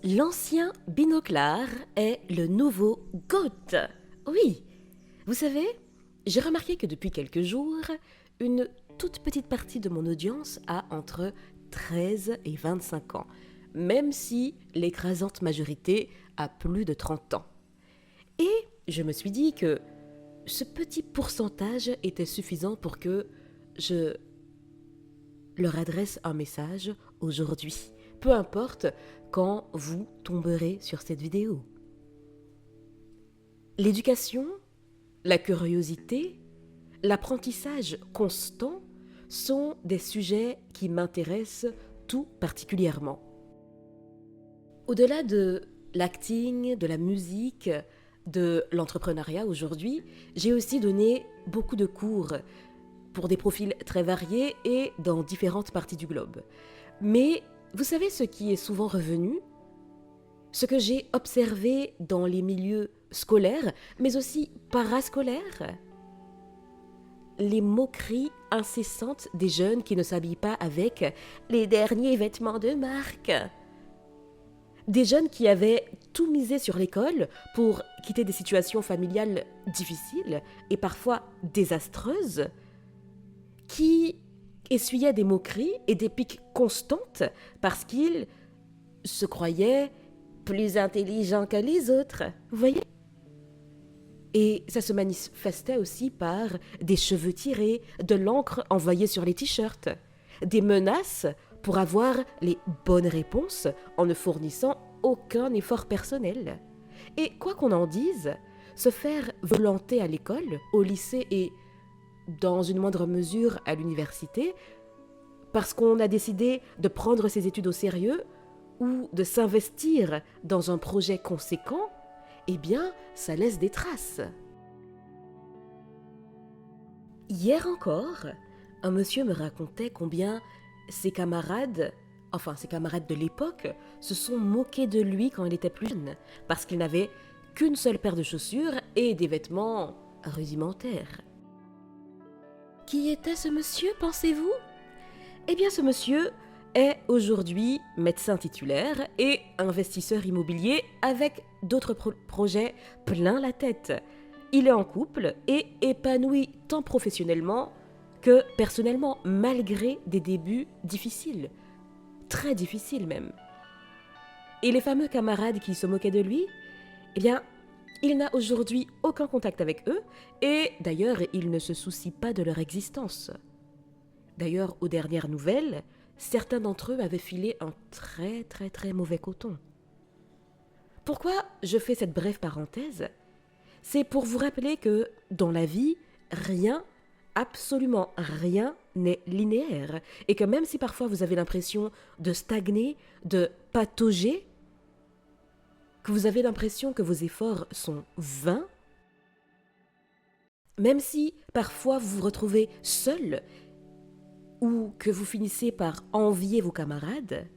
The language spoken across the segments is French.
L'ancien binoclard est le nouveau GOAT. Oui, vous savez, j'ai remarqué que depuis quelques jours, une toute petite partie de mon audience a entre 13 et 25 ans, même si l'écrasante majorité a plus de 30 ans. Et je me suis dit que ce petit pourcentage était suffisant pour que je leur adresse un message aujourd'hui, peu importe quand vous tomberez sur cette vidéo. L'éducation, la curiosité, l'apprentissage constant sont des sujets qui m'intéressent tout particulièrement. Au-delà de l'acting, de la musique, de l'entrepreneuriat aujourd'hui, j'ai aussi donné beaucoup de cours pour des profils très variés et dans différentes parties du globe. Mais vous savez ce qui est souvent revenu? Ce que j'ai observé dans les milieux scolaires, mais aussi parascolaires? Les moqueries incessantes des jeunes qui ne s'habillent pas avec les derniers vêtements de marque. Des jeunes qui avaient tout misé sur l'école pour quitter des situations familiales difficiles et parfois désastreuses, qui essuyaient des moqueries et des piques constantes parce qu'ils se croyaient plus intelligents que les autres. Vous voyez? Et ça se manifestait aussi par des cheveux tirés, de l'encre envoyée sur les t-shirts, des menaces pour avoir les bonnes réponses en ne fournissant aucun effort personnel. Et quoi qu'on en dise, se faire violenter à l'école, au lycée et dans une moindre mesure à l'université, parce qu'on a décidé de prendre ses études au sérieux ou de s'investir dans un projet conséquent, eh bien, ça laisse des traces. Hier encore, un monsieur me racontait combien ses camarades de l'époque, se sont moqués de lui quand il était plus jeune, parce qu'il n'avait qu'une seule paire de chaussures et des vêtements rudimentaires. Qui était ce monsieur, pensez-vous? Eh bien, ce monsieur est aujourd'hui médecin titulaire et investisseur immobilier avec d'autres projets plein la tête. Il est en couple et épanoui tant professionnellement que personnellement, malgré des débuts difficiles. Très difficiles même. Et les fameux camarades qui se moquaient de lui, eh bien, il n'a aujourd'hui aucun contact avec eux et d'ailleurs, il ne se soucie pas de leur existence. D'ailleurs, aux dernières nouvelles, certains d'entre eux avaient filé un très mauvais coton. Pourquoi je fais cette brève parenthèse? C'est pour vous rappeler que dans la vie, rien, absolument rien n'est linéaire et que même si parfois vous avez l'impression de stagner, de patauger, que vous avez l'impression que vos efforts sont vains, même si parfois vous vous retrouvez seul ou que vous finissez par envier vos camarades,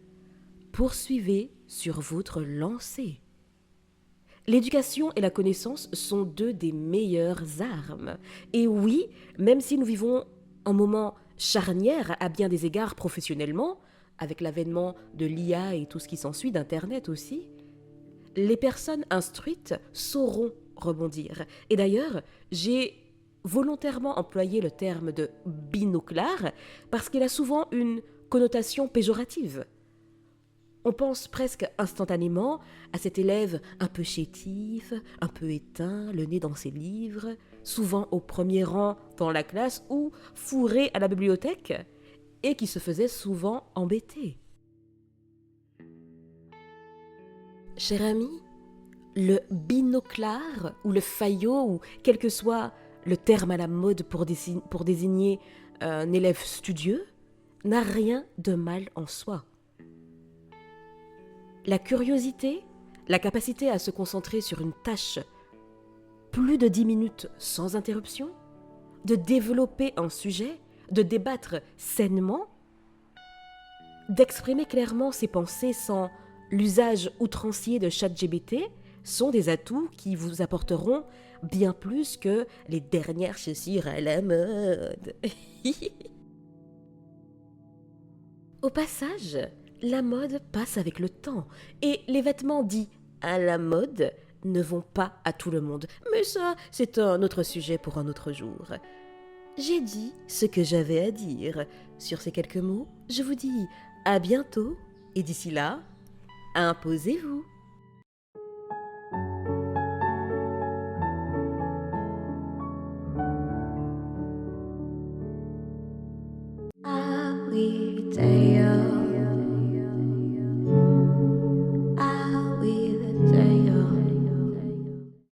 poursuivez sur votre lancée. L'éducation et la connaissance sont deux des meilleures armes. Et oui, même si nous vivons un moment charnière à bien des égards professionnellement, avec l'avènement de l'IA et tout ce qui s'ensuit, d'Internet aussi, les personnes instruites sauront rebondir. Et d'ailleurs, j'ai volontairement employé le terme de binoclard parce qu'il a souvent une connotation péjorative. On pense presque instantanément à cet élève un peu chétif, un peu éteint, le nez dans ses livres, souvent au premier rang dans la classe ou fourré à la bibliothèque, et qui se faisait souvent embêter. Cher ami, le binoclard ou le faillot, ou quel que soit le terme à la mode pour désigner un élève studieux, n'a rien de mal en soi. La curiosité, la capacité à se concentrer sur une tâche plus de 10 minutes sans interruption, de développer un sujet, de débattre sainement, d'exprimer clairement ses pensées sans l'usage outrancier de ChatGPT sont des atouts qui vous apporteront bien plus que les dernières chaussures à la mode. Au passage, la mode passe avec le temps et les vêtements dits à la mode ne vont pas à tout le monde. Mais ça, c'est un autre sujet pour un autre jour. J'ai dit ce que j'avais à dire. Sur ces quelques mots, je vous dis à bientôt et d'ici là, imposez-vous. Every day